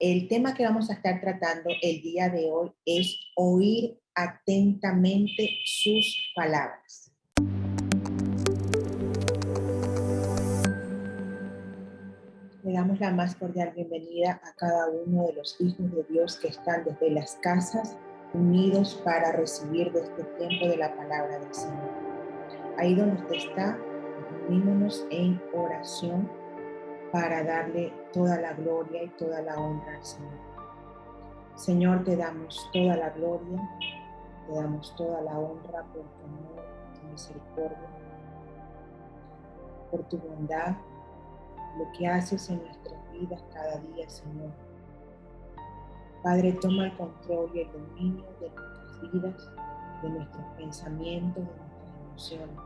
El tema que vamos a estar tratando el día de hoy es oír atentamente sus palabras. Le damos la más cordial bienvenida a cada uno de los hijos de Dios que están desde las casas unidos para recibir de este tiempo de la palabra del Señor. Ahí donde usted está, unámonos en oración para darle toda la gloria y toda la honra al Señor. Señor, te damos toda la gloria, te damos toda la honra por tu amor, por tu misericordia, por tu bondad, lo que haces en nuestras vidas cada día, Señor. Padre, toma el control y el dominio de nuestras vidas, de nuestros pensamientos, de nuestras emociones.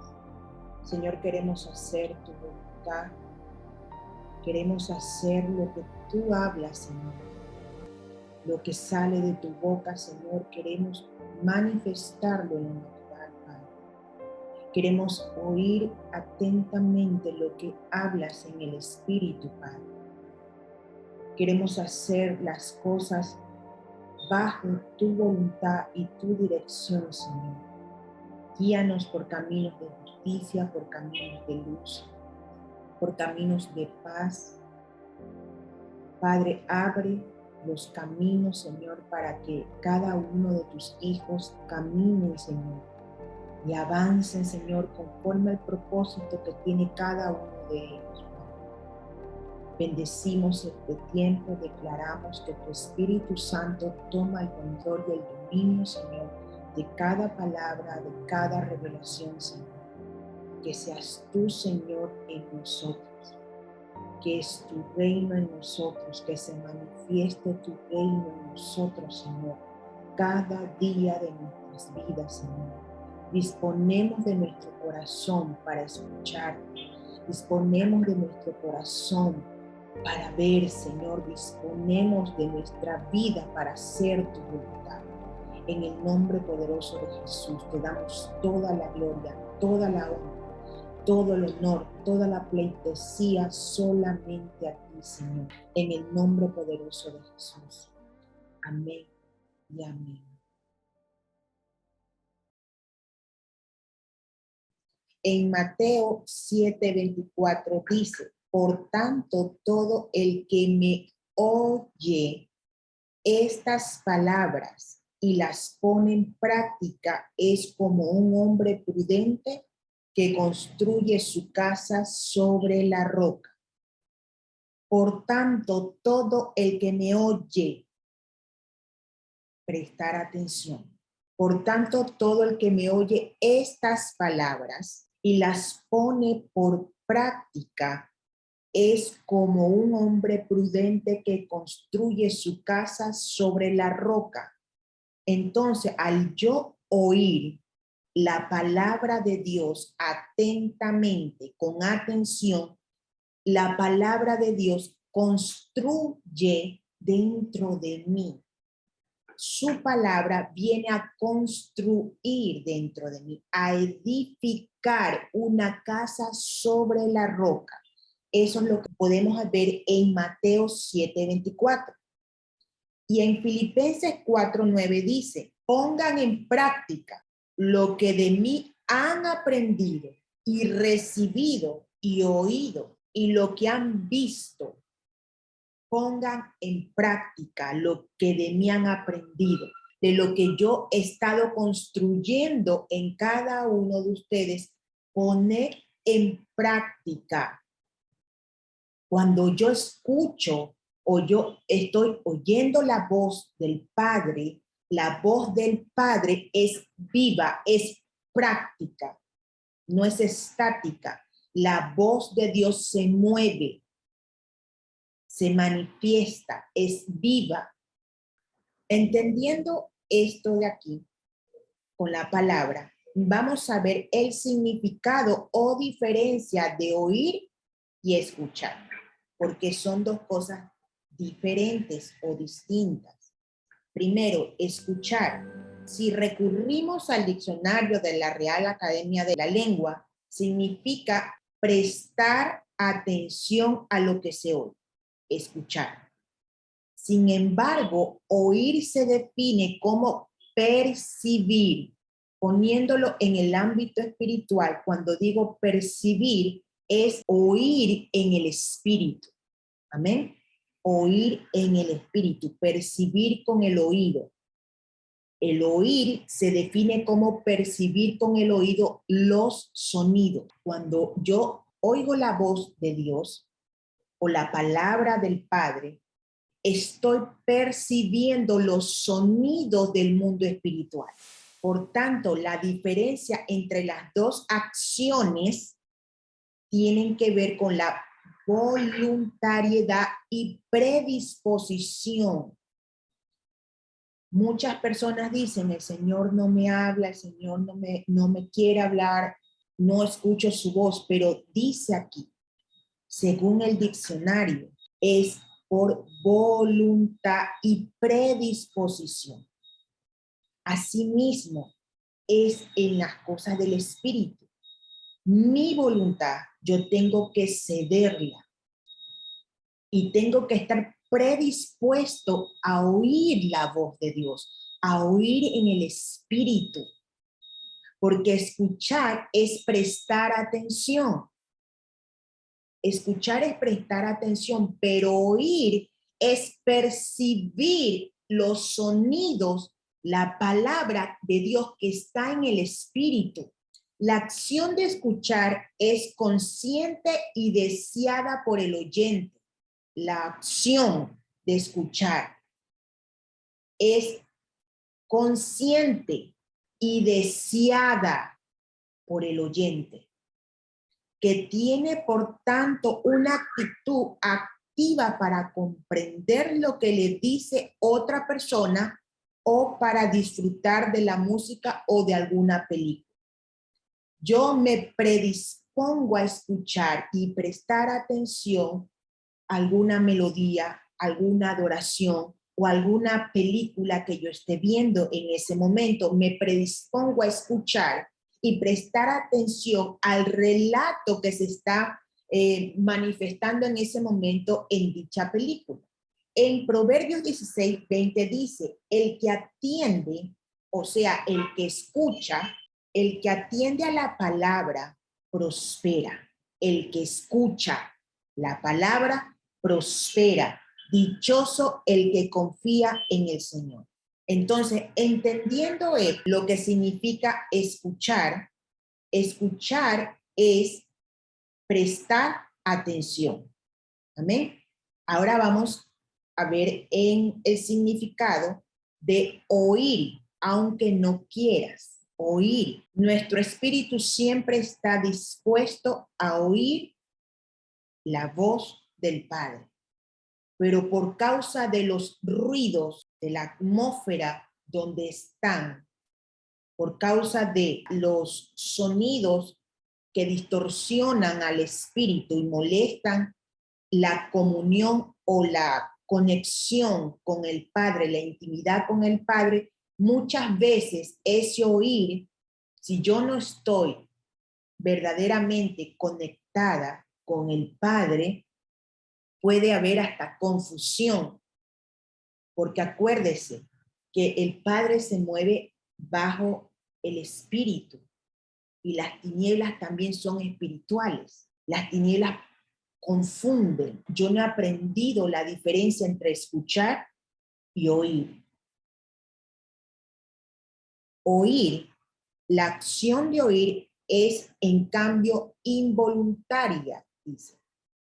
Señor, queremos hacer tu voluntad, queremos hacer lo que tú hablas, Señor. Lo que sale de tu boca, Señor, queremos manifestarlo en lo natural, Padre. Queremos oír atentamente lo que hablas en el Espíritu, Padre. Queremos hacer las cosas bajo tu voluntad y tu dirección, Señor. Guíanos por caminos de justicia, por caminos de luz, por caminos de paz. Padre, abre los caminos, Señor, para que cada uno de tus hijos caminen, Señor, y avancen, Señor, conforme al propósito que tiene cada uno de ellos, Padre. Bendecimos este tiempo, declaramos que tu Espíritu Santo toma el control y el dominio, Señor, de cada palabra, de cada revelación, Señor. Que seas tú, Señor, en nosotros. Que es tu reino en nosotros, que se manifieste tu reino en nosotros, Señor, cada día de nuestras vidas, Señor. Disponemos de nuestro corazón para escucharte, disponemos de nuestro corazón para ver, Señor, disponemos de nuestra vida para hacer tu voluntad. En el nombre poderoso de Jesús te damos toda la gloria, toda la honra, todo el honor, toda la pleitesía solamente a ti, Señor, en el nombre poderoso de Jesús. Amén y amén. En Mateo 7:24 dice, por tanto, todo el que me oye estas palabras y las pone en práctica es como un hombre prudente que construye su casa sobre la roca. Por tanto, todo el que me oye, prestar atención. Por tanto, todo el que me oye estas palabras y las pone por práctica es como un hombre prudente que construye su casa sobre la roca. Entonces, al yo oír la palabra de Dios atentamente, con atención, la palabra de Dios construye dentro de mí. Su palabra viene a construir dentro de mí, a edificar una casa sobre la roca. Eso es lo que podemos ver en Mateo 7:24. Y en Filipenses 4:9 dice, pongan en práctica lo que de mí han aprendido y recibido y oído y lo que han visto. Pongan en práctica lo que de mí han aprendido, de lo que yo he estado construyendo en cada uno de ustedes. Poner en práctica. Cuando yo escucho o yo estoy oyendo la voz del Padre, la voz del Padre es viva, es práctica, no es estática. La voz de Dios se mueve, se manifiesta, es viva. Entendiendo esto de aquí, con la palabra, vamos a ver el significado o diferencia de oír y escuchar, porque son dos cosas diferentes o distintas. Primero, escuchar. Si recurrimos al diccionario de la Real Academia de la Lengua, significa prestar atención a lo que se oye, escuchar. Sin embargo, oír se define como percibir, poniéndolo en el ámbito espiritual. Cuando digo percibir, es oír en el espíritu. Amén. Oír en el espíritu, percibir con el oído. El oír se define como percibir con el oído los sonidos. Cuando yo oigo la voz de Dios o la palabra del Padre, estoy percibiendo los sonidos del mundo espiritual. Por tanto, la diferencia entre las dos acciones tienen que ver con la voluntariedad y predisposición. Muchas personas dicen, el Señor no me habla, el Señor no me quiere hablar, no escucho su voz, pero dice aquí, según el diccionario, es por voluntad y predisposición. Asimismo, es en las cosas del Espíritu. Mi voluntad, yo tengo que cederla y tengo que estar predispuesto a oír la voz de Dios, a oír en el Espíritu, porque escuchar es prestar atención. Escuchar es prestar atención, pero oír es percibir los sonidos, la palabra de Dios que está en el Espíritu. La acción de escuchar es consciente y deseada por el oyente. La acción de escuchar es consciente y deseada por el oyente, que tiene por tanto una actitud activa para comprender lo que le dice otra persona o para disfrutar de la música o de alguna película. Yo me predispongo a escuchar y prestar atención a alguna melodía, alguna adoración o alguna película que yo esté viendo en ese momento. Me predispongo a escuchar y prestar atención al relato que se está manifestando en ese momento en dicha película. En Proverbios 16:20 dice, el que atiende, o sea, el que escucha, el que atiende a la palabra, prospera. El que escucha la palabra, prospera. Dichoso el que confía en el Señor. Entonces, entendiendo lo que significa escuchar, escuchar es prestar atención. Amén. Ahora vamos a ver en el significado de oír, aunque no quieras. Oír. Nuestro espíritu siempre está dispuesto a oír la voz del Padre, pero por causa de los ruidos de la atmósfera donde están, por causa de los sonidos que distorsionan al espíritu y molestan la comunión o la conexión con el Padre, la intimidad con el Padre, muchas veces ese oír, si yo no estoy verdaderamente conectada con el Padre, puede haber hasta confusión, porque acuérdese que el Padre se mueve bajo el Espíritu y las tinieblas también son espirituales. Las tinieblas confunden. Yo no he aprendido la diferencia entre escuchar y oír. Oír, la acción de oír es en cambio involuntaria, dice.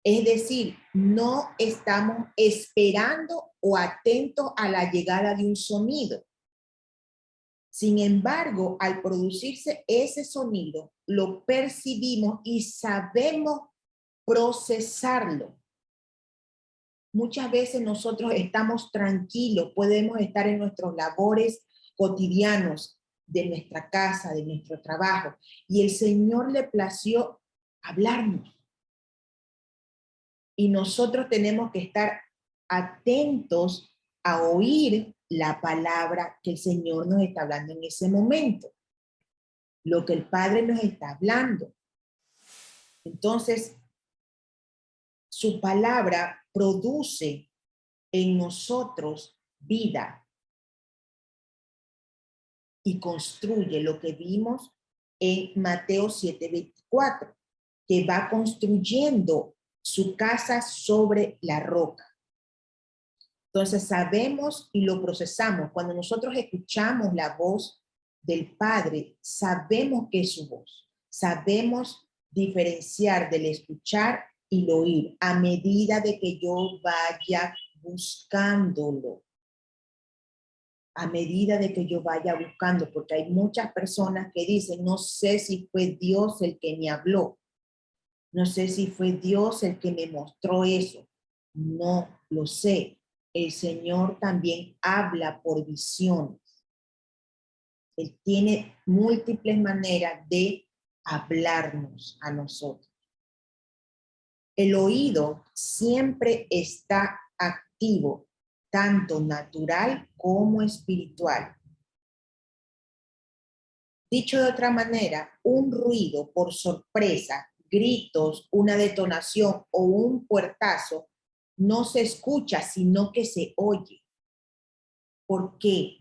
Es decir, no estamos esperando o atentos a la llegada de un sonido. Sin embargo, al producirse ese sonido, lo percibimos y sabemos procesarlo. Muchas veces nosotros estamos tranquilos, podemos estar en nuestros labores cotidianos de nuestra casa, de nuestro trabajo, y el Señor le plació hablarnos. Y nosotros tenemos que estar atentos a oír la palabra que el Señor nos está hablando en ese momento, lo que el Padre nos está hablando. Entonces, su palabra produce en nosotros vida y construye lo que vimos en Mateo 7:24, que va construyendo su casa sobre la roca. Entonces sabemos y lo procesamos. Cuando nosotros escuchamos la voz del Padre, sabemos que es su voz. Sabemos diferenciar del escuchar y el oír a medida de que yo vaya buscándolo. A medida de que yo vaya buscando, porque hay muchas personas que dicen, no sé si fue Dios el que me habló. No sé si fue Dios el que me mostró eso. No lo sé. El Señor también habla por visiones. Él tiene múltiples maneras de hablarnos a nosotros. El oído siempre está activo, tanto natural como espiritual. Dicho de otra manera, un ruido por sorpresa, gritos, una detonación o un puertazo no se escucha, sino que se oye. ¿Por qué?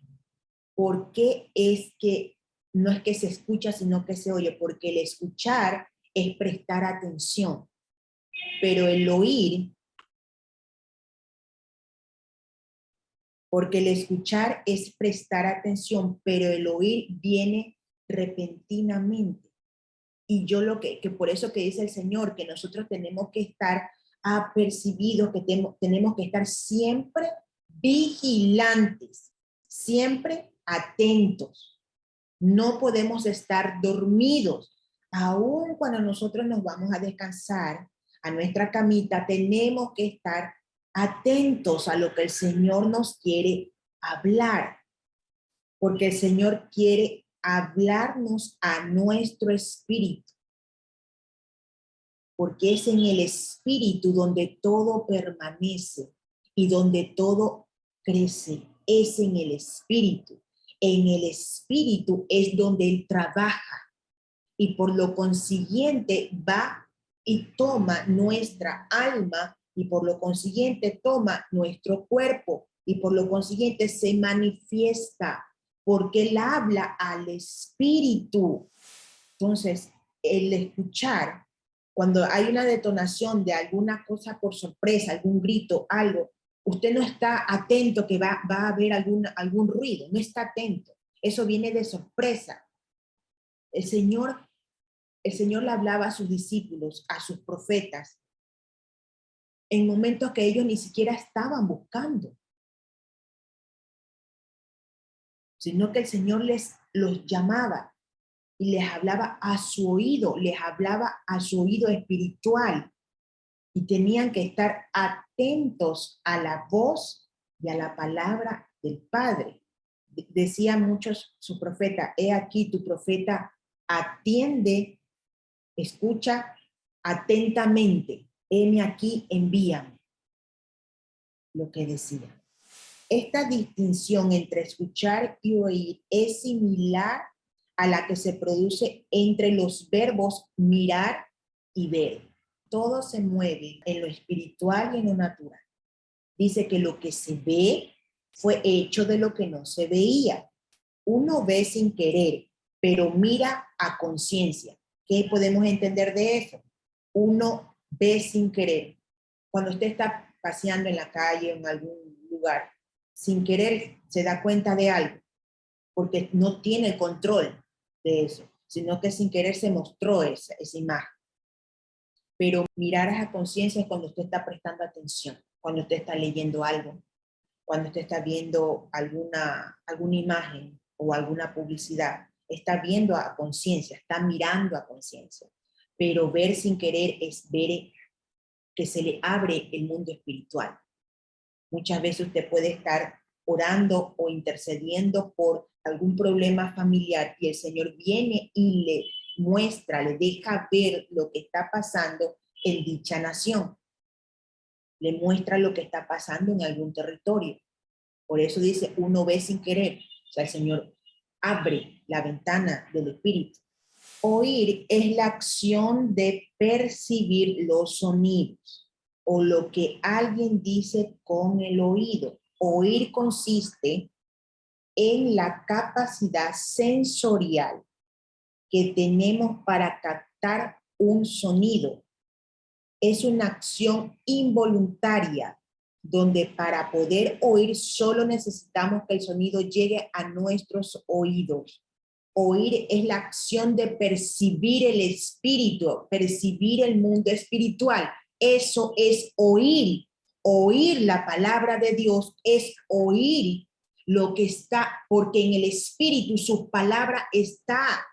Porque es que no es que se escucha, sino que se oye, porque el escuchar es prestar atención, pero el oír, porque el escuchar es prestar atención, pero el oír viene repentinamente. Y yo que por eso que dice el Señor, que nosotros tenemos que estar apercibidos, que tenemos que estar siempre vigilantes, siempre atentos. No podemos estar dormidos. Aun cuando nosotros nos vamos a descansar a nuestra camita, tenemos que estar atentos a lo que el Señor nos quiere hablar, porque el Señor quiere hablarnos a nuestro espíritu, porque es en el espíritu donde todo permanece y donde todo crece, es en el espíritu. En el espíritu es donde Él trabaja y por lo consiguiente va y toma nuestra alma y por lo consiguiente toma nuestro cuerpo y por lo consiguiente se manifiesta porque Él habla al espíritu. Entonces, el escuchar, cuando hay una detonación de alguna cosa por sorpresa, algún grito, algo, usted no está atento que va a haber algún ruido, no está atento. Eso viene de sorpresa. El Señor le hablaba a sus discípulos, a sus profetas, en momentos que ellos ni siquiera estaban buscando, sino que el Señor los llamaba y les hablaba a su oído, les hablaba a su oído espiritual y tenían que estar atentos a la voz y a la palabra del Padre. Decían muchos su profeta, he aquí tu profeta, atiende, escucha atentamente, heme aquí, envíame, lo que decía. Esta distinción entre escuchar y oír es similar a la que se produce entre los verbos mirar y ver. Todo se mueve en lo espiritual y en lo natural. Dice que lo que se ve fue hecho de lo que no se veía. Uno ve sin querer, pero mira a conciencia. ¿Qué podemos entender de eso? Uno ve sin querer. Cuando usted está paseando en la calle o en algún lugar, sin querer se da cuenta de algo, porque no tiene el control de eso, sino que sin querer se mostró esa imagen. Pero mirar a conciencia es cuando usted está prestando atención, cuando usted está leyendo algo, cuando usted está viendo alguna imagen o alguna publicidad, está viendo a conciencia, está mirando a conciencia. Pero ver sin querer es ver que se le abre el mundo espiritual. Muchas veces usted puede estar orando o intercediendo por algún problema familiar y el Señor viene y le muestra, le deja ver lo que está pasando en dicha nación. Le muestra lo que está pasando en algún territorio. Por eso dice, uno ve sin querer. O sea, el Señor abre la ventana del Espíritu. Oír es la acción de percibir los sonidos. o lo que alguien dice con el oído. Oír consiste en la capacidad sensorial que tenemos para captar un sonido. Es una acción involuntaria donde para poder oír solo necesitamos que el sonido llegue a nuestros oídos. Oír es la acción de percibir el espíritu, percibir el mundo espiritual. Eso es oír. Oír la palabra de Dios es oír lo que está, porque en el espíritu su palabra está,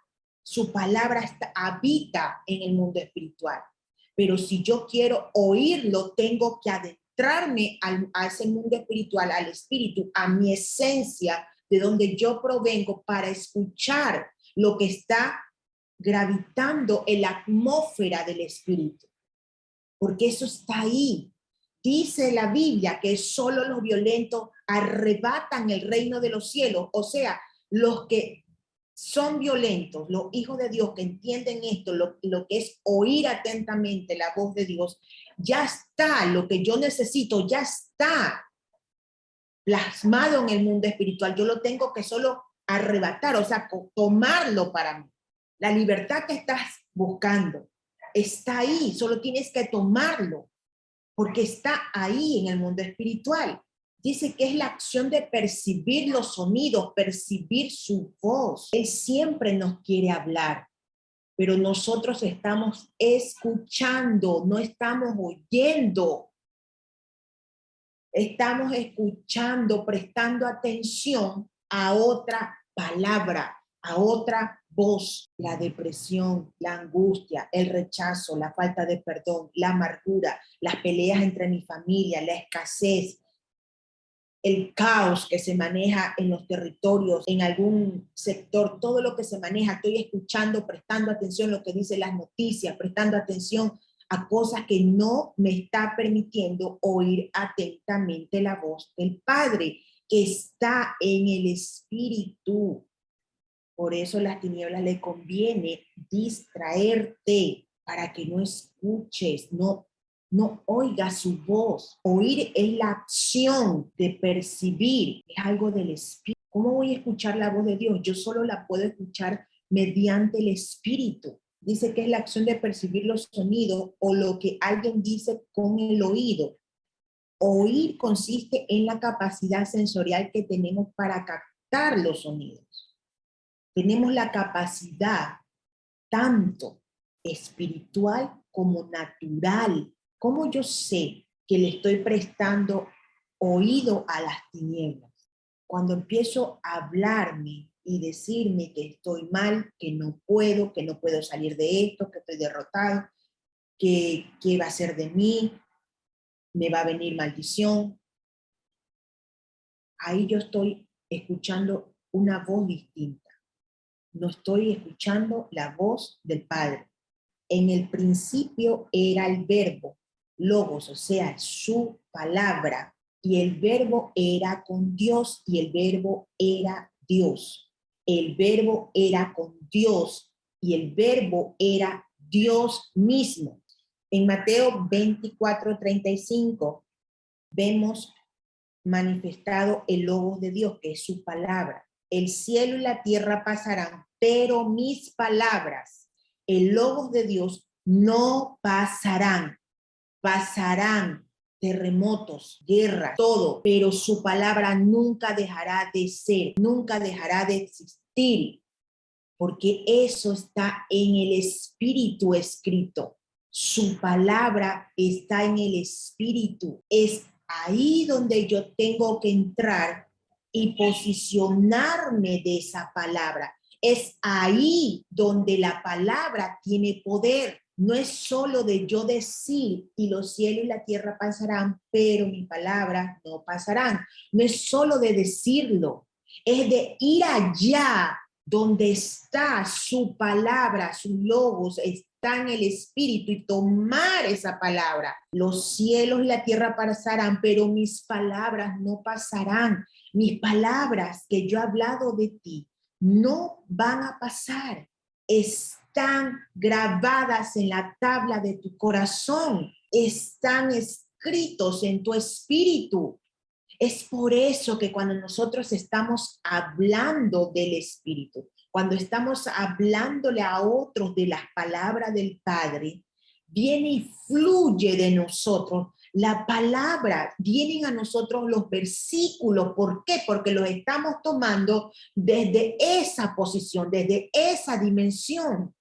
habita en el mundo espiritual. Pero si yo quiero oírlo, tengo que adentrarme a ese mundo espiritual, al espíritu, a mi esencia, de donde yo provengo, para escuchar lo que está gravitando en la atmósfera del espíritu. Porque eso está ahí. Dice la Biblia que solo los violentos arrebatan el reino de los cielos. O sea, los que son violentos, los hijos de Dios que entienden esto, lo que es oír atentamente la voz de Dios, ya está, lo que yo necesito, ya está plasmado en el mundo espiritual. Yo lo tengo que solo arrebatar, o sea, tomarlo para mí. La libertad que estás buscando está ahí, solo tienes que tomarlo, porque está ahí en el mundo espiritual. Dice que es la acción de percibir los sonidos, percibir su voz. Él siempre nos quiere hablar, pero nosotros estamos escuchando, no estamos oyendo. Estamos escuchando, prestando atención a otra palabra, a otra voz. La depresión, la angustia, el rechazo, la falta de perdón, la amargura, las peleas entre mi familia, la escasez, el caos que se maneja en los territorios, en algún sector, todo lo que se maneja, estoy escuchando, prestando atención a lo que dicen las noticias, prestando atención a cosas que no me está permitiendo oír atentamente la voz del Padre, que está en el Espíritu. Por eso a las tinieblas le conviene distraerte para que no escuches, no oigas su voz. Oír es la acción de percibir, es algo del Espíritu. ¿Cómo voy a escuchar la voz de Dios? Yo solo la puedo escuchar mediante el Espíritu. Dice que es la acción de percibir los sonidos o lo que alguien dice con el oído. Oír consiste en la capacidad sensorial que tenemos para captar los sonidos. Tenemos la capacidad tanto espiritual como natural. ¿Cómo yo sé que le estoy prestando oído a las tinieblas? Cuando empiezo a hablarme y decirme que estoy mal, que no puedo salir de esto, que estoy derrotado, que qué va a ser de mí, me va a venir maldición. Ahí yo estoy escuchando una voz distinta. No estoy escuchando la voz del Padre. En el principio era el verbo, logos, o sea, su palabra, y el verbo era con Dios y el verbo era Dios. El verbo era con Dios y el verbo era Dios mismo. En Mateo 24:35 vemos manifestado el logos de Dios, que es su palabra. El cielo y la tierra pasarán, pero mis palabras, el logos de Dios, no pasarán. Pasarán terremotos, guerras, todo, pero su palabra nunca dejará de ser, nunca dejará de existir, porque eso está en el Espíritu escrito. Su palabra está en el Espíritu. Es ahí donde yo tengo que entrar y posicionarme de esa palabra. Es ahí donde la palabra tiene poder. No es solo de yo decir y los cielos y la tierra pasarán, pero mi palabra no pasarán. No es solo de decirlo, es de ir allá donde está su palabra, sus logos, está en el Espíritu y tomar esa palabra. Los cielos y la tierra pasarán, pero mis palabras no pasarán. Mis palabras que yo he hablado de ti no van a pasar. Están grabadas en la tabla de tu corazón. están escritos en tu espíritu. Es por eso que cuando nosotros estamos hablando del Espíritu, cuando estamos hablándole a otros de las palabras del Padre, viene y fluye de nosotros la palabra, vienen a nosotros los versículos. ¿Por qué? Porque los estamos tomando desde esa posición, desde esa dimensión.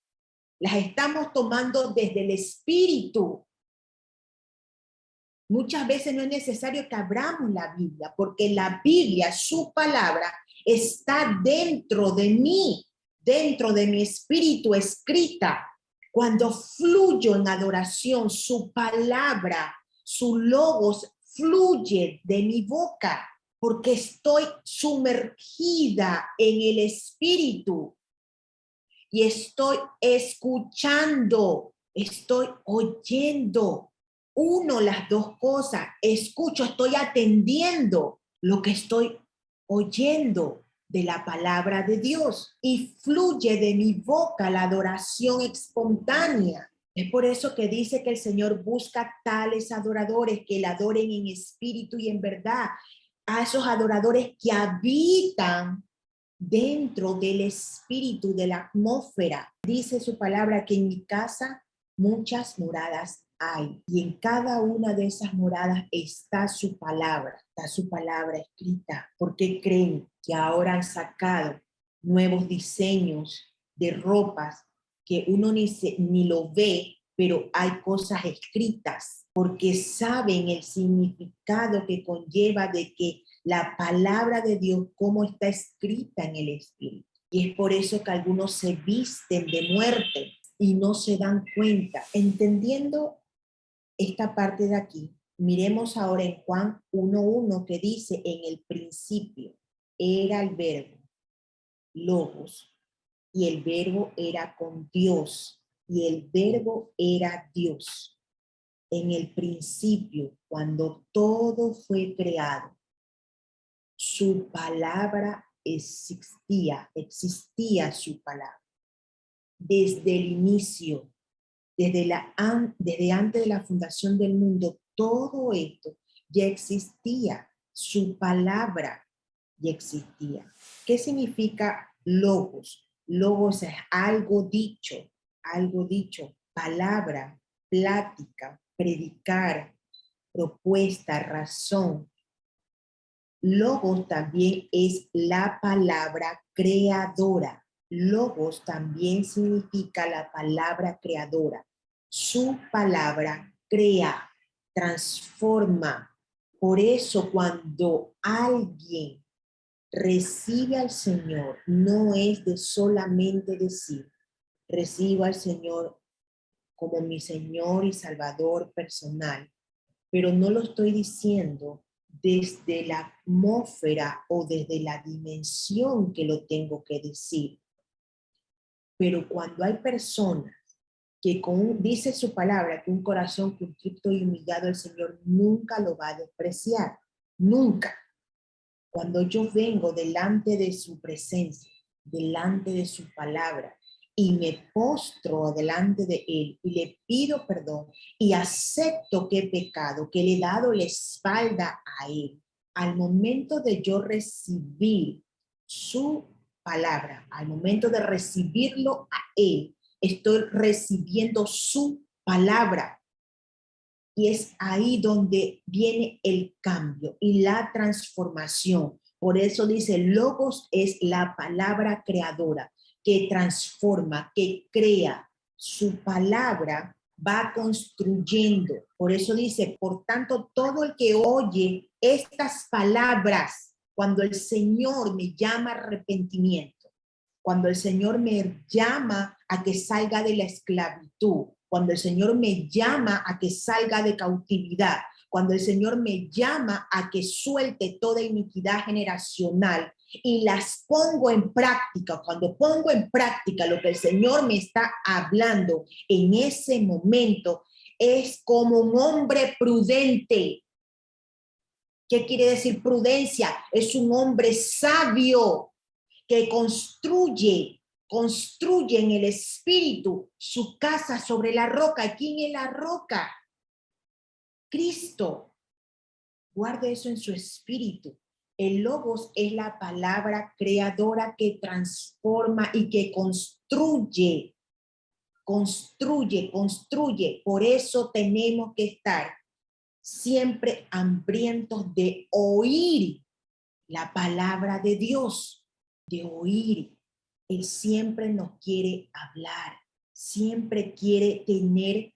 Las estamos tomando desde el Espíritu. Muchas veces no es necesario que abramos la Biblia, porque la Biblia, su palabra, está dentro de mí, dentro de mi espíritu escrita. Cuando fluyo en adoración, su palabra, su logos fluye de mi boca, porque estoy sumergida en el espíritu y estoy escuchando, estoy oyendo. Uno, las dos cosas, escucho, estoy atendiendo lo que estoy oyendo de la palabra de Dios y fluye de mi boca la adoración espontánea. Es por eso que dice que el Señor busca tales adoradores que le adoren en espíritu y en verdad, a esos adoradores que habitan dentro del espíritu, de la atmósfera. Dice su palabra que en mi casa muchas moradas hay, y en cada una de esas moradas está su palabra escrita. ¿Por qué creen que ahora han sacado nuevos diseños de ropas que uno ni lo ve, pero hay cosas escritas? Porque saben el significado que conlleva de que la palabra de Dios, como está escrita en el Espíritu. Y es por eso que algunos se visten de muerte y no se dan cuenta. Entendiendo esta parte de aquí, miremos ahora en Juan 1:1 que dice: en el principio era el verbo, logos, y el verbo era con Dios, y el verbo era Dios. En el principio, cuando todo fue creado, su palabra existía su palabra. Desde el inicio, desde antes de la fundación del mundo, todo esto ya existía, su palabra ya existía. ¿Qué significa logos? Logos es algo dicho, palabra, plática, predicar, propuesta, razón. Logos también es la palabra creadora. Logos también significa la palabra creadora. Su palabra crea, transforma. Por eso cuando alguien recibe al Señor, no es de solamente decir, recibo al Señor como mi Señor y Salvador personal, pero no lo estoy diciendo desde la atmósfera o desde la dimensión que lo tengo que decir. Pero cuando hay personas que dice su palabra, que un corazón contrito y humillado el Señor nunca lo va a despreciar, nunca. Cuando yo vengo delante de su presencia, delante de su palabra, y me postro delante de él y le pido perdón y acepto que he pecado, que le he dado la espalda a él, al momento de yo recibir su palabra, al momento de recibirlo a él, estoy recibiendo su palabra. Y es ahí donde viene el cambio y la transformación. Por eso dice, logos es la palabra creadora que transforma, que crea. Su palabra va construyendo. Por eso dice, por tanto, todo el que oye estas palabras, cuando el Señor me llama a arrepentimiento, cuando el Señor me llama a que salga de la esclavitud, cuando el Señor me llama a que salga de cautividad, cuando el Señor me llama a que suelte toda iniquidad generacional y las pongo en práctica, cuando pongo en práctica lo que el Señor me está hablando en ese momento, es como un hombre prudente. ¿Qué quiere decir prudencia? Es un hombre sabio que construye en el espíritu su casa sobre la roca. ¿Y quién es la roca? Cristo. Guarde eso en su espíritu. El logos es la palabra creadora que transforma y que construye. Construye. Por eso tenemos que estar siempre hambrientos de oír la palabra de Dios, de oír. Él siempre nos quiere hablar, siempre quiere tener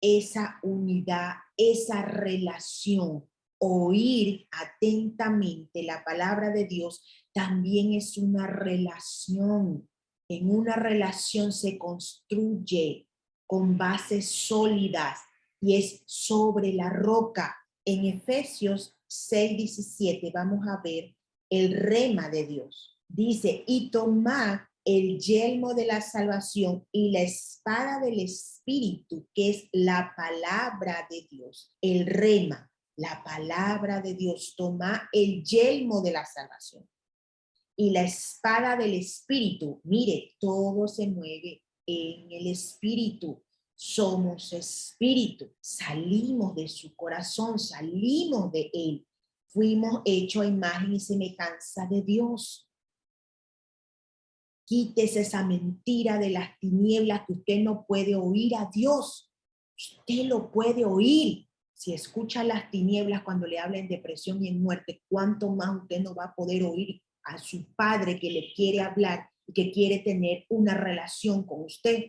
esa unidad, esa relación. Oír atentamente la palabra de Dios también es una relación. En una relación se construye con bases sólidas y es sobre la roca. En Efesios 6:17 vamos a ver el rema de Dios. Dice, y tomad el yelmo de la salvación y la espada del Espíritu, que es la palabra de Dios, el rema, la palabra de Dios. Toma el yelmo de la salvación y la espada del Espíritu. Mire, todo se mueve en el Espíritu. Somos espíritu, salimos de su corazón, salimos de él. Fuimos hechos a imagen y semejanza de Dios. Quítese esa mentira de las tinieblas que usted no puede oír a Dios. Usted lo puede oír. Si escucha las tinieblas cuando le habla en depresión y en muerte, ¿cuánto más usted no va a poder oír a su Padre que le quiere hablar y que quiere tener una relación con usted?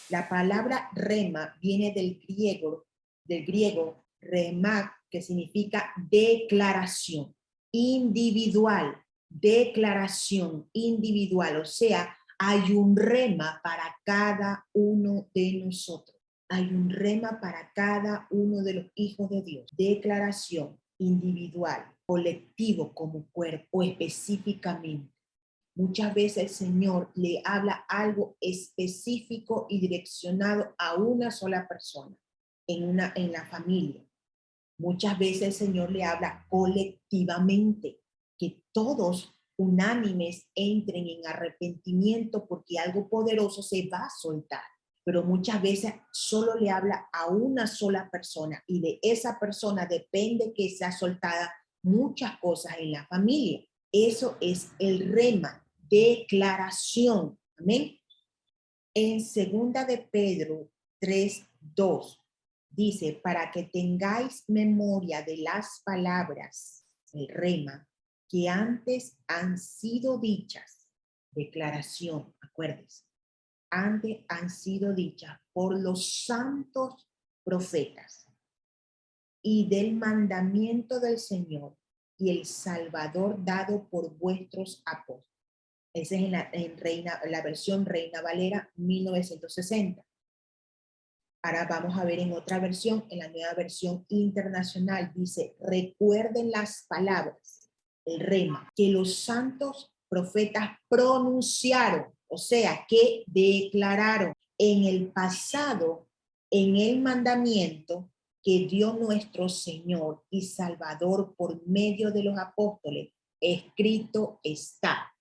La palabra rema viene del griego rema, que significa declaración individual. Declaración individual, o sea, hay un rema para cada uno de nosotros. Hay un rema para cada uno de los hijos de Dios. Declaración individual, colectivo como cuerpo, específicamente. Muchas veces el Señor le habla algo específico y direccionado a una sola persona en la familia. Muchas veces el Señor le habla colectivamente, que todos unánimes entren en arrepentimiento porque algo poderoso se va a soltar. Pero muchas veces solo le habla a una sola persona y de esa persona depende que sea soltada muchas cosas en la familia. Eso es el rema, declaración. Amén. En segunda de Pedro 3:2 dice, para que tengáis memoria de las palabras, el rema, que antes han sido dichas, declaración, acuérdense, antes han sido dichas por los santos profetas y del mandamiento del Señor y el Salvador dado por vuestros apóstoles. Esa es la versión Reina Valera 1960. Ahora vamos a ver en otra versión, en la nueva versión internacional, dice, recuerden las palabras, el rema, que los santos profetas pronunciaron, o sea, que declararon en el pasado, en el mandamiento que dio nuestro Señor y Salvador por medio de los apóstoles, escrito está.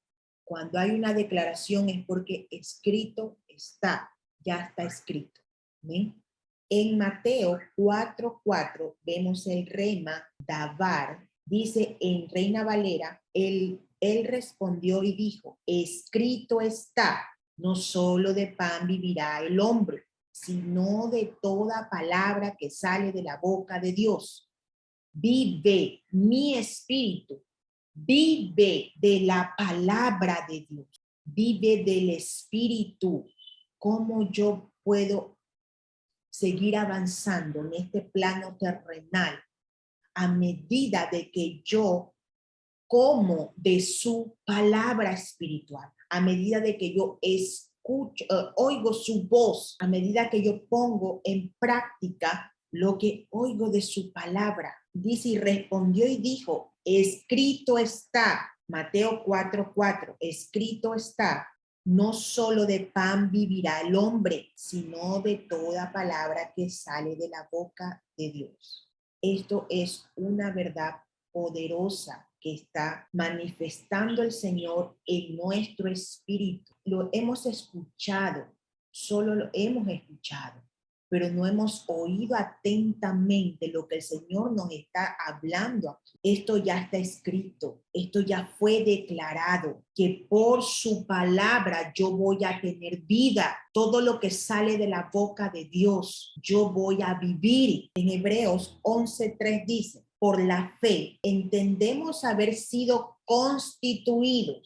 Cuando hay una declaración es porque escrito está, ya está escrito. ¿Bien? En Mateo 4:4 vemos el rema davar, dice en Reina Valera, él respondió y dijo, escrito está, no solo de pan vivirá el hombre, sino de toda palabra que sale de la boca de Dios. Vive mi espíritu, vive de la palabra de Dios, vive del espíritu. ¿Cómo yo puedo seguir avanzando en este plano terrenal a medida de que yo como de su palabra espiritual, a medida de que yo escucho, oigo su voz, a medida que yo pongo en práctica lo que oigo de su palabra? Dice, y respondió y dijo, escrito está, Mateo 4:4, escrito está, no solo de pan vivirá el hombre, sino de toda palabra que sale de la boca de Dios. Esto es una verdad poderosa que está manifestando el Señor en nuestro espíritu. Lo hemos escuchado, solo lo hemos escuchado, pero no hemos oído atentamente lo que el Señor nos está hablando aquí. Esto ya está escrito, esto ya fue declarado, que por su palabra yo voy a tener vida. Todo lo que sale de la boca de Dios, yo voy a vivir. En Hebreos 11:3 dice, por la fe entendemos haber sido constituido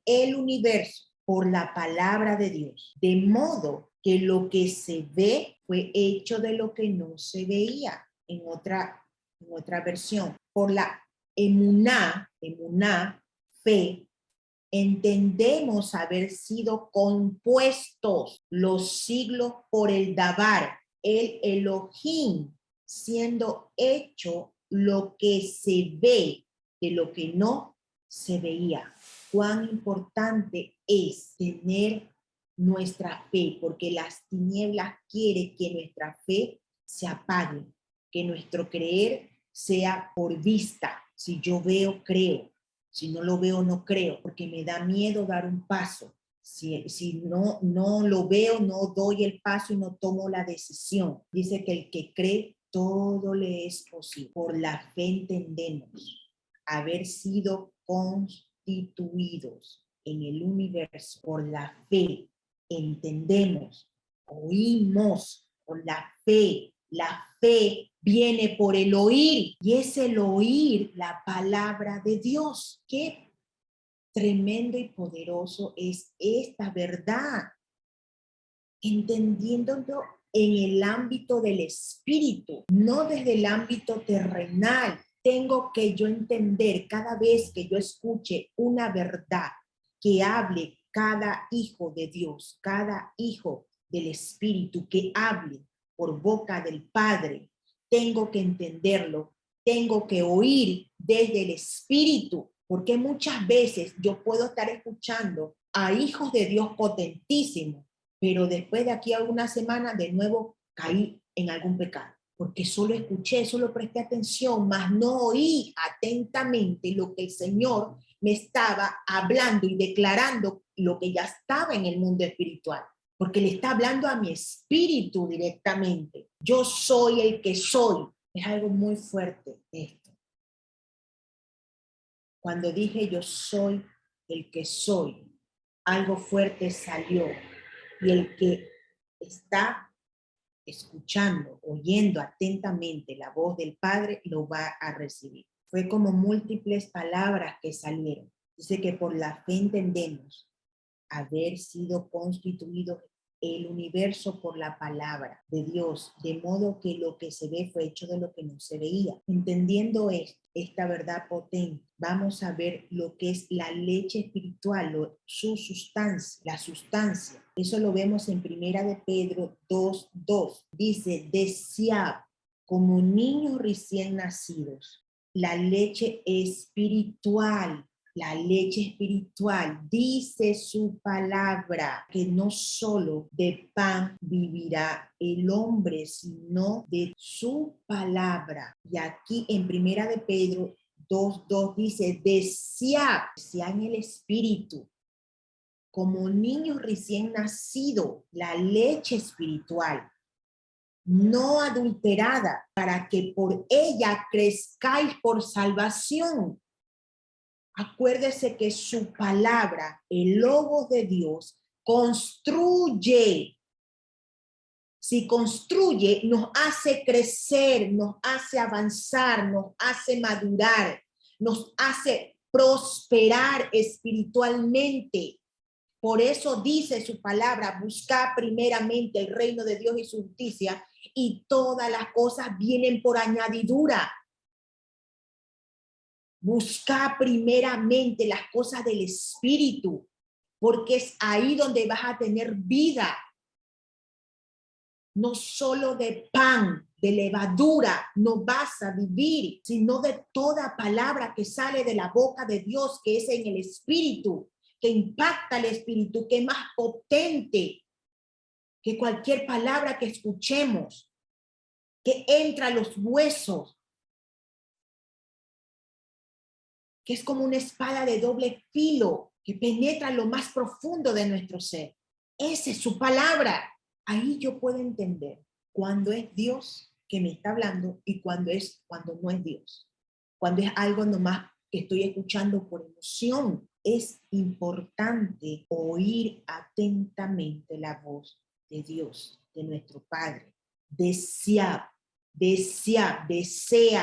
el universo por la palabra de Dios, de modo que lo que se ve fue hecho de lo que no se veía. En otra versión, por la emuná, fe, entendemos haber sido compuestos los siglos por el Dabar, el Elohim, siendo hecho lo que se ve de lo que no se veía. Cuán importante es tener nuestra fe, porque las tinieblas quieren que nuestra fe se apague, que nuestro creer sea por vista. Si yo veo, creo. Si no lo veo, no creo, porque me da miedo dar un paso. Si no lo veo, no doy el paso y no tomo la decisión. Dice que el que cree, todo le es posible. Por la fe entendemos haber sido constituidos en el universo. Por la fe entendemos, oímos, por la fe. La fe viene por el oír y es el oír la palabra de Dios. Qué tremendo y poderoso es esta verdad, entendiéndolo en el ámbito del espíritu, no desde el ámbito terrenal. Tengo que yo entender cada vez que yo escuche una verdad que hable cada hijo de Dios, cada hijo del espíritu que hable por boca del Padre, tengo que entenderlo, tengo que oír desde el espíritu, porque muchas veces yo puedo estar escuchando a hijos de Dios potentísimos, pero después de aquí a una semana de nuevo caí en algún pecado, porque solo escuché, solo presté atención, mas no oí atentamente lo que el Señor me estaba hablando y declarando lo que ya estaba en el mundo espiritual, porque le está hablando a mi espíritu directamente. Yo soy el que soy. Es algo muy fuerte esto. Cuando dije yo soy el que soy, algo fuerte salió, y el que está escuchando, oyendo atentamente la voz del Padre, lo va a recibir. Fue como múltiples palabras que salieron. Dice que por la fe entendemos haber sido constituido el universo por la palabra de Dios, de modo que lo que se ve fue hecho de lo que no se veía. Entendiendo esta verdad potente, vamos a ver lo que es la leche espiritual, su sustancia, la sustancia. Eso lo vemos en Primera de Pedro 2:2. Dice, desead como niños recién nacidos la leche espiritual. La leche espiritual, dice su palabra, que no solo de pan vivirá el hombre, sino de su palabra. Y aquí en Primera de Pedro 2:2 dice, desead en el espíritu, como niños recién nacidos, la leche espiritual, no adulterada, para que por ella crezcáis por salvación. Acuérdese que su palabra, el Logos de Dios, construye. Si construye, nos hace crecer, nos hace avanzar, nos hace madurar, nos hace prosperar espiritualmente. Por eso dice su palabra, busca primeramente el reino de Dios y su justicia, y todas las cosas vienen por añadidura. Busca primeramente las cosas del espíritu, porque es ahí donde vas a tener vida. No solo de pan, de levadura, no vas a vivir, sino de toda palabra que sale de la boca de Dios, que es en el espíritu, que impacta el espíritu, que es más potente que cualquier palabra que escuchemos, que entra a los huesos, que es como una espada de doble filo, que penetra lo más profundo de nuestro ser. Esa es su palabra. ahí yo puedo entender cuando es Dios que me está hablando y cuando no es Dios. Cuando es algo nomás que estoy escuchando por emoción. Es importante oír atentamente la voz de Dios, de nuestro Padre. Desea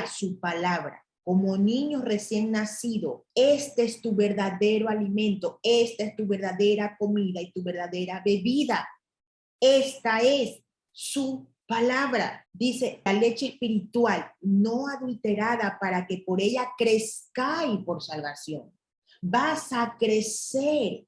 su palabra. Como niño recién nacido, este es tu verdadero alimento, esta es tu verdadera comida y tu verdadera bebida. Esta es su palabra. Dice, la leche espiritual no adulterada para que por ella crezcáis por salvación. Vas a crecer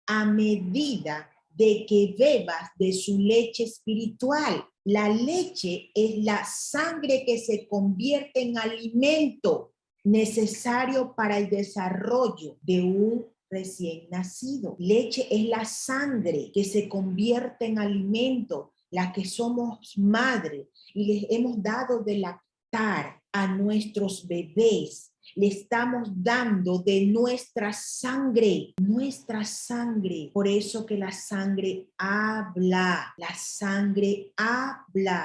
a medida de que bebas de su leche espiritual. La leche es la sangre que se convierte en alimento necesario para el desarrollo de un recién nacido. Leche es la sangre que se convierte en alimento, la que somos madre y les hemos dado de lactar a nuestros bebés. Le estamos dando de nuestra sangre. Por eso que la sangre habla,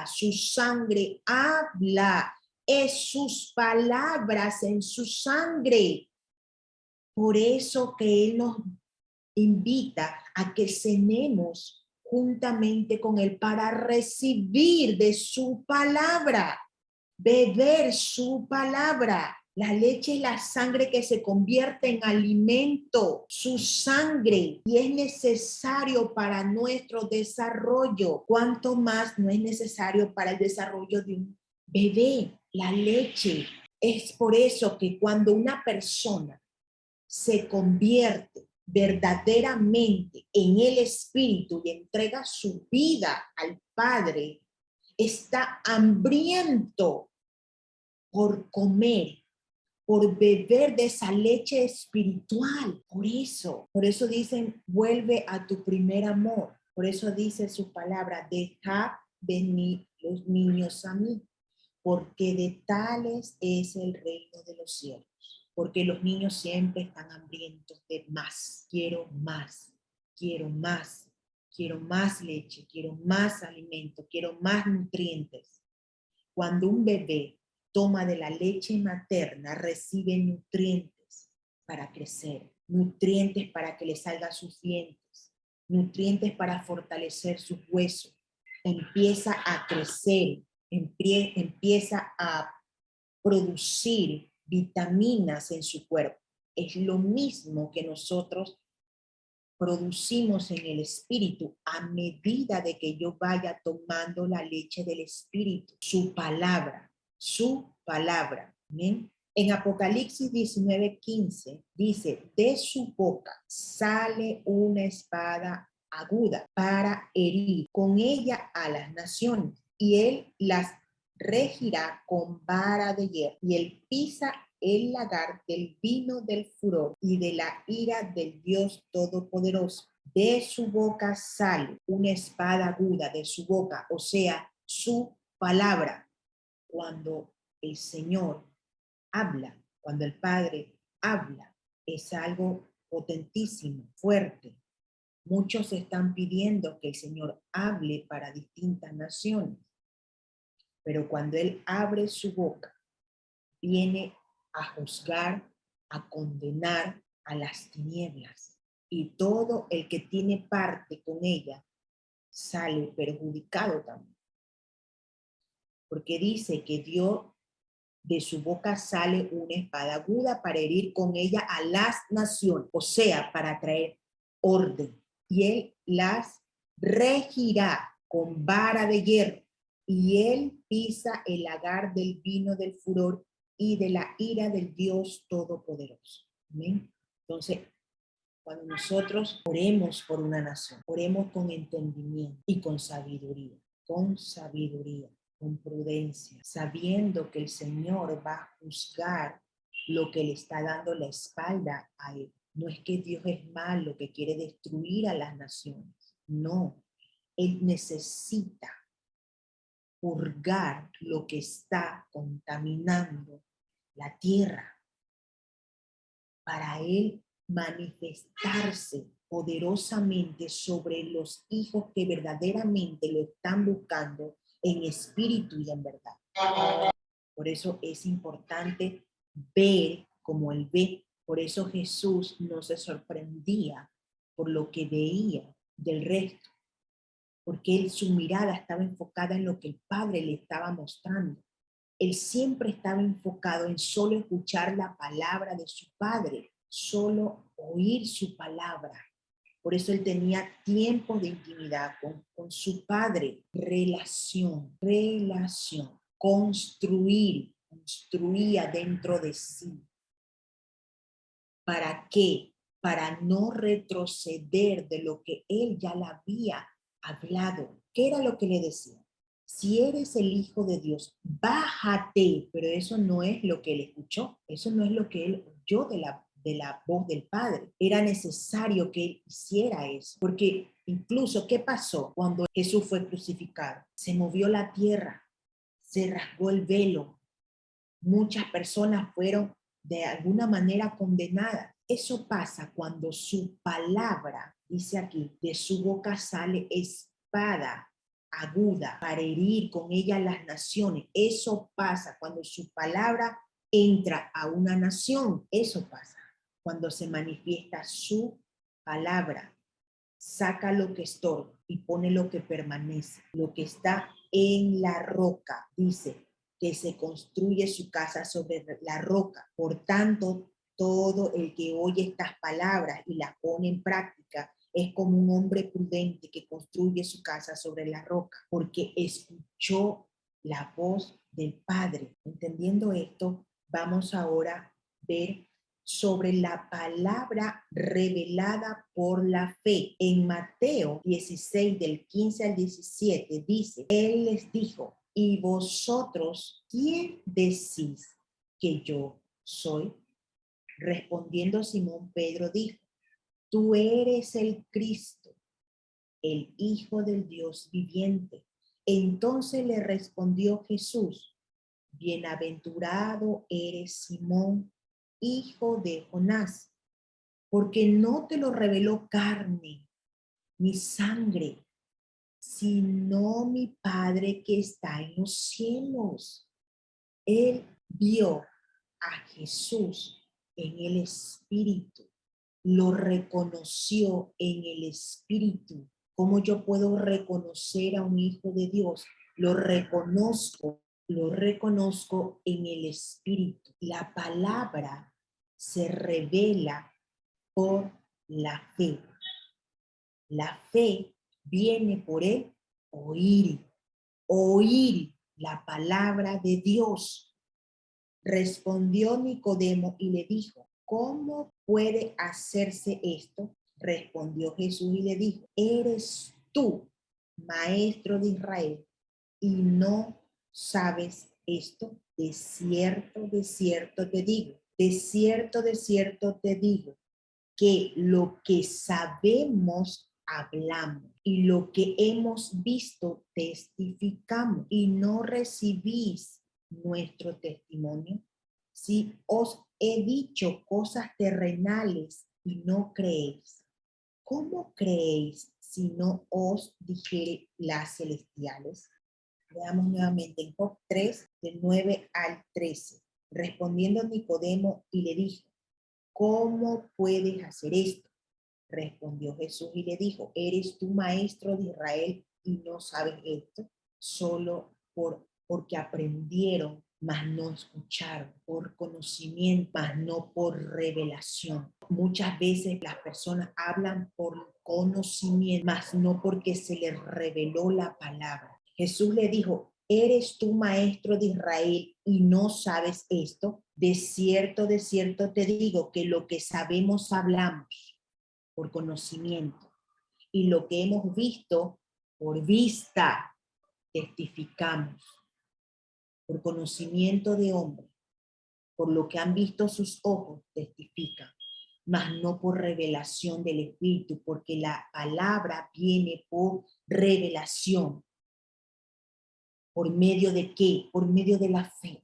su sangre habla, es sus palabras en su sangre. Por eso que Él nos invita a que cenemos juntamente con Él para recibir de su palabra, beber su palabra. La leche es la sangre que se convierte en alimento, su sangre, y es necesario para nuestro desarrollo. ¿Cuánto más no es necesario para el desarrollo de un bebé? La leche. Es por eso que cuando una persona se convierte verdaderamente en el Espíritu y entrega su vida al Padre, está hambriento por comer, por beber de esa leche espiritual. Por eso dicen, vuelve a tu primer amor. Por eso dice su palabra, deja venir los niños a mí, porque de tales es el reino de los cielos. Porque los niños siempre están hambrientos de más. Quiero más, quiero más, quiero más leche, quiero más alimento, quiero más nutrientes. Cuando un bebé toma de la leche materna, recibe nutrientes para crecer, nutrientes para que le salgan sus dientes, nutrientes para fortalecer sus huesos. Empieza a crecer, empieza a producir vitaminas en su cuerpo. Es lo mismo que nosotros producimos en el espíritu a medida de que yo vaya tomando la leche del espíritu, su palabra, su palabra. ¿Bien? En Apocalipsis 19:15 dice, de su boca sale una espada aguda para herir con ella a las naciones, y él las regirá con vara de hierro, y él pisa el lagar del vino del furor y de la ira del Dios Todopoderoso. De su boca sale una espada aguda, de su boca, o sea, su palabra. Cuando el Señor habla, cuando el Padre habla, es algo potentísimo, fuerte. Muchos están pidiendo que el Señor hable para distintas naciones, pero cuando Él abre su boca, viene a juzgar, a condenar a las tinieblas. Y todo el que tiene parte con ella sale perjudicado también. Porque dice que Dios, de su boca sale una espada aguda para herir con ella a las naciones, o sea, para traer orden. Y él las regirá con vara de hierro, y él pisa el lagar del vino del furor y de la ira del Dios Todopoderoso. Amén. Entonces, cuando nosotros oremos por una nación, oremos con entendimiento y con sabiduría, con prudencia, sabiendo que el Señor va a juzgar lo que le está dando la espalda a él. No es que Dios es malo, que quiere destruir a las naciones. No, Él necesita purgar lo que está contaminando la tierra para Él manifestarse poderosamente sobre los hijos que verdaderamente lo están buscando en espíritu y en verdad. Por eso es importante ver como Él ve. Por eso Jesús no se sorprendía por lo que veía del resto, porque su mirada estaba enfocada en lo que el Padre le estaba mostrando. Él siempre estaba enfocado en solo escuchar la palabra de su Padre, solo oír su palabra. Por eso él tenía tiempos de intimidad con su Padre. Relación, construía dentro de sí. ¿Para qué? Para no retroceder de lo que él ya le había hablado. ¿Qué era lo que le decía? Si eres el Hijo de Dios, bájate. Pero eso no es lo que él escuchó. Eso no es lo que él oyó de la voz del Padre. Era necesario que él hiciera eso. Porque incluso, ¿qué pasó cuando Jesús fue crucificado? Se movió la tierra, se rasgó el velo. Muchas personas fueron de alguna manera condenadas. Eso pasa cuando su palabra, dice aquí, de su boca sale espada aguda para herir con ella las naciones. Eso pasa cuando su palabra entra a una nación. Eso pasa cuando se manifiesta su palabra. Saca lo que estorba y pone lo que permanece, lo que está en la roca. Dice que se construye su casa sobre la roca. Por tanto, todo el que oye estas palabras y las pone en práctica es como un hombre prudente que construye su casa sobre la roca, porque escuchó la voz del Padre. Entendiendo esto, vamos ahora a ver sobre la palabra revelada por la fe. En Mateo 16, del 15 al 17, dice, Él les dijo, ¿y vosotros quién decís que yo soy? Respondiendo Simón Pedro dijo, tú eres el Cristo, el Hijo del Dios viviente. Entonces le respondió Jesús, bienaventurado eres Simón, hijo de Jonás, porque no te lo reveló carne ni sangre, sino mi Padre que está en los cielos. Él vio a Jesús en el Espíritu, lo reconoció en el Espíritu. ¿Cómo yo puedo reconocer a un hijo de Dios? Lo reconozco en el Espíritu. La palabra se revela por la fe. La fe viene por el oír la palabra de Dios. Respondió Nicodemo y le dijo, ¿cómo puede hacerse esto? Respondió Jesús y le dijo, ¿eres tú, maestro de Israel, y no sabes esto? De cierto te digo, de cierto te digo, que lo que sabemos hablamos y lo que hemos visto testificamos y no recibís nuestro testimonio. Si os he dicho cosas terrenales y no creéis, ¿cómo creéis si no os dijere las celestiales? Veamos nuevamente en Job 3, del 9 al 13. Respondiendo Nicodemo y le dijo, ¿cómo puedes hacer esto? Respondió Jesús y le dijo, ¿eres tú maestro de Israel y no sabes esto? Solo porque aprendieron, mas no escucharon, por conocimiento, mas no por revelación. Muchas veces las personas hablan por conocimiento, mas no porque se les reveló la palabra. Jesús le dijo, ¿eres tú maestro de Israel y no sabes esto? De cierto te digo que lo que sabemos hablamos por conocimiento y lo que hemos visto por vista testificamos, por conocimiento de hombre, por lo que han visto sus ojos testifican, mas no por revelación del Espíritu, porque la palabra viene por revelación. ¿Por medio de qué? Por medio de la fe.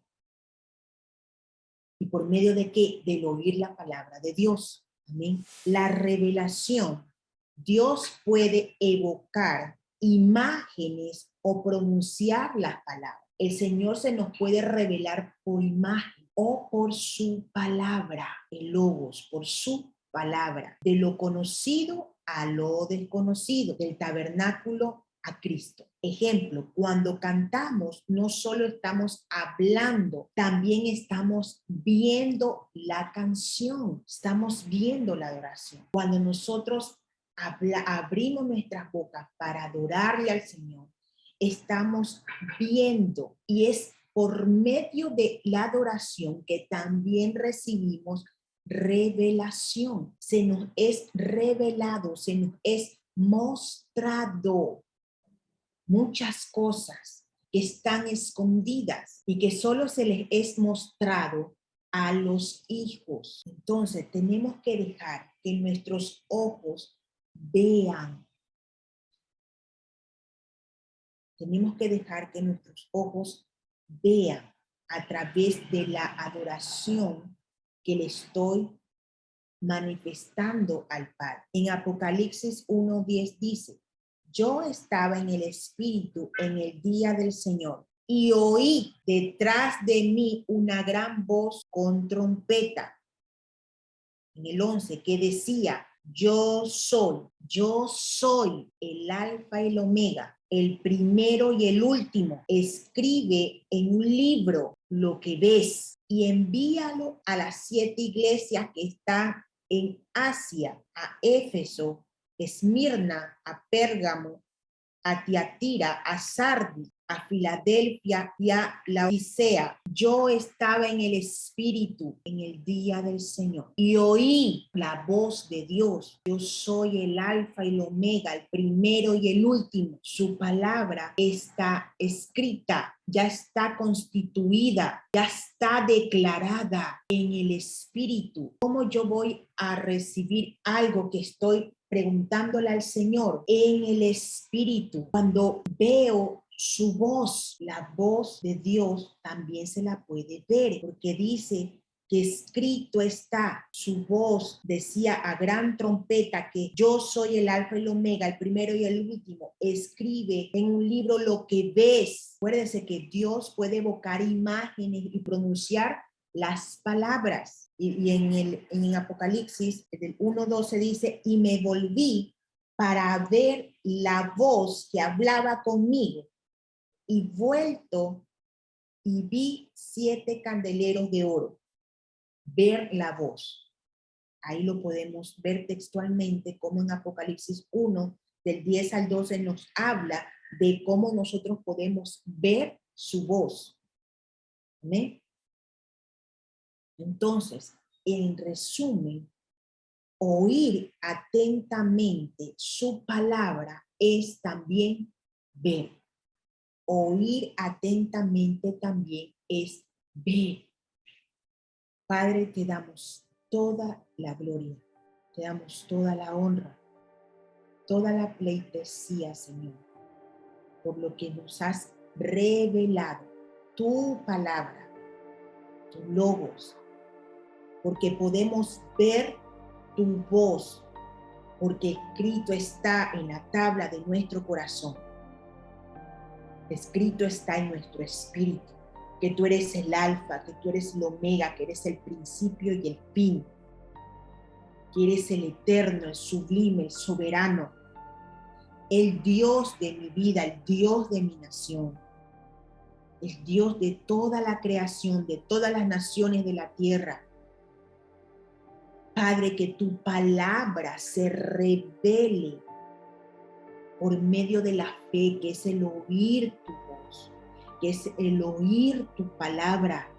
¿Y por medio de qué? Del oír la palabra de Dios. Amén. La revelación Dios puede evocar imágenes o pronunciar las palabras. El Señor se nos puede revelar por imagen o por su palabra, el logos, por su palabra, de lo conocido a lo desconocido, del tabernáculo a Cristo. Ejemplo, cuando cantamos, no solo estamos hablando, también estamos viendo la canción, estamos viendo la adoración. Cuando nosotros abrimos nuestras bocas para adorarle al Señor, estamos viendo, y es por medio de la adoración que también recibimos revelación. Se nos es revelado, se nos es mostrado muchas cosas que están escondidas y que solo se les es mostrado a los hijos. Entonces tenemos que dejar que nuestros ojos vean. Tenemos que dejar que nuestros ojos vean a través de la adoración que le estoy manifestando al Padre. En Apocalipsis 1:10 dice: yo estaba en el Espíritu en el día del Señor y oí detrás de mí una gran voz con trompeta. En el 11, que decía: yo soy el alfa y el omega, el primero y el último. Escribe en un libro lo que ves y envíalo a las 7 iglesias que están en Asia, a Éfeso, Esmirna, a Pérgamo, a Tiatira, a Sardis, a Filadelfia y a Laodicea. Yo estaba en el Espíritu en el día del Señor y oí la voz de Dios. Yo soy el alfa y el omega, el primero y el último. Su palabra está escrita, ya está constituida, ya está declarada en el Espíritu. ¿Cómo yo voy a recibir algo que estoy preguntándole al Señor en el Espíritu? Cuando veo su voz, la voz de Dios también se la puede ver, porque dice que escrito está, su voz decía a gran trompeta que yo soy el alfa y el omega, el primero y el último. Escribe en un libro lo que ves. Acuérdense que Dios puede evocar imágenes y pronunciar las palabras. Y en Apocalipsis, del 1:12 dice: y me volví para ver la voz que hablaba conmigo, y vuelto y vi 7 candeleros de oro. Ver la voz. Ahí lo podemos ver textualmente, como en Apocalipsis 1, del 10 al 12, nos habla de cómo nosotros podemos ver su voz. ¿Amén? Entonces, en resumen, oír atentamente su palabra es también ver. Oír atentamente también es ver. Padre, te damos toda la gloria, te damos toda la honra, toda la pleitesía, Señor, por lo que nos has revelado tu palabra, tu logos, porque podemos ver tu voz, porque escrito está en la tabla de nuestro corazón. Escrito está en nuestro espíritu, que tú eres el alfa, que tú eres el omega, que eres el principio y el fin, que eres el eterno, el sublime, el soberano, el Dios de mi vida, el Dios de mi nación, el Dios de toda la creación, de todas las naciones de la tierra. Padre, que tu palabra se revele por medio de la fe, que es el oír tu voz, que es el oír tu palabra,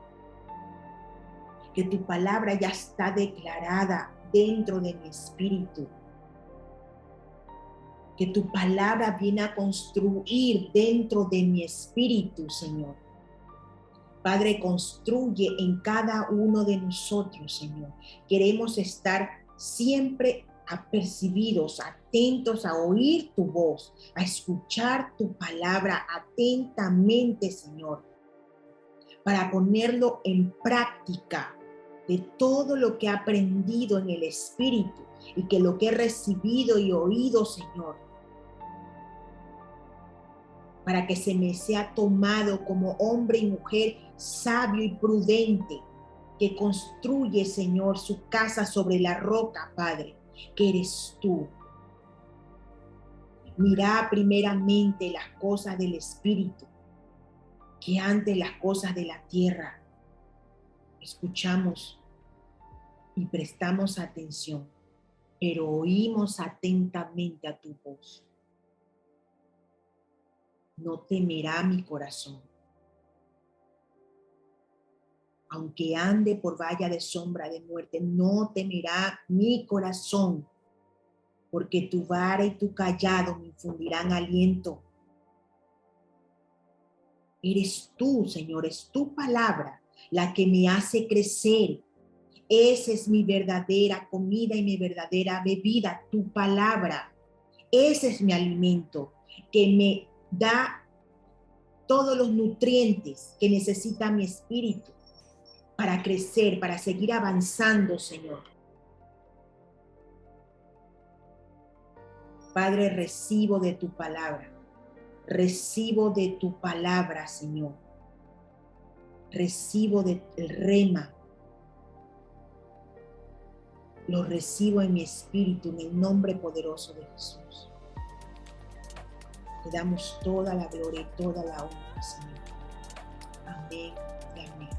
que tu palabra ya está declarada dentro de mi espíritu, que tu palabra viene a construir dentro de mi espíritu, Señor. Padre, construye en cada uno de nosotros, Señor. Queremos estar siempre apercibidos, atentos a oír tu voz, a escuchar tu palabra atentamente, Señor, para ponerlo en práctica, de todo lo que he aprendido en el Espíritu y que lo que he recibido y oído, Señor, para que se me sea tomado como hombre y mujer sabio y prudente, que construye, Señor, su casa sobre la roca, Padre, que eres tú. Mira primeramente las cosas del Espíritu, que antes las cosas de la tierra. Escuchamos y prestamos atención, pero oímos atentamente a tu voz. No temerá mi corazón. Aunque ande por valla de sombra de muerte, no temerá mi corazón, porque tu vara y tu cayado me infundirán aliento. Eres tú, Señor, es tu palabra la que me hace crecer. Esa es mi verdadera comida y mi verdadera bebida, tu palabra. Ese es mi alimento que me da todos los nutrientes que necesita mi espíritu para crecer, para seguir avanzando, Señor. Padre, recibo de tu palabra. Recibo de tu palabra, Señor. Recibo del rema. Lo recibo en mi espíritu, en el nombre poderoso de Jesús. Te damos toda la gloria y toda la honra, Señor. Amén y amén.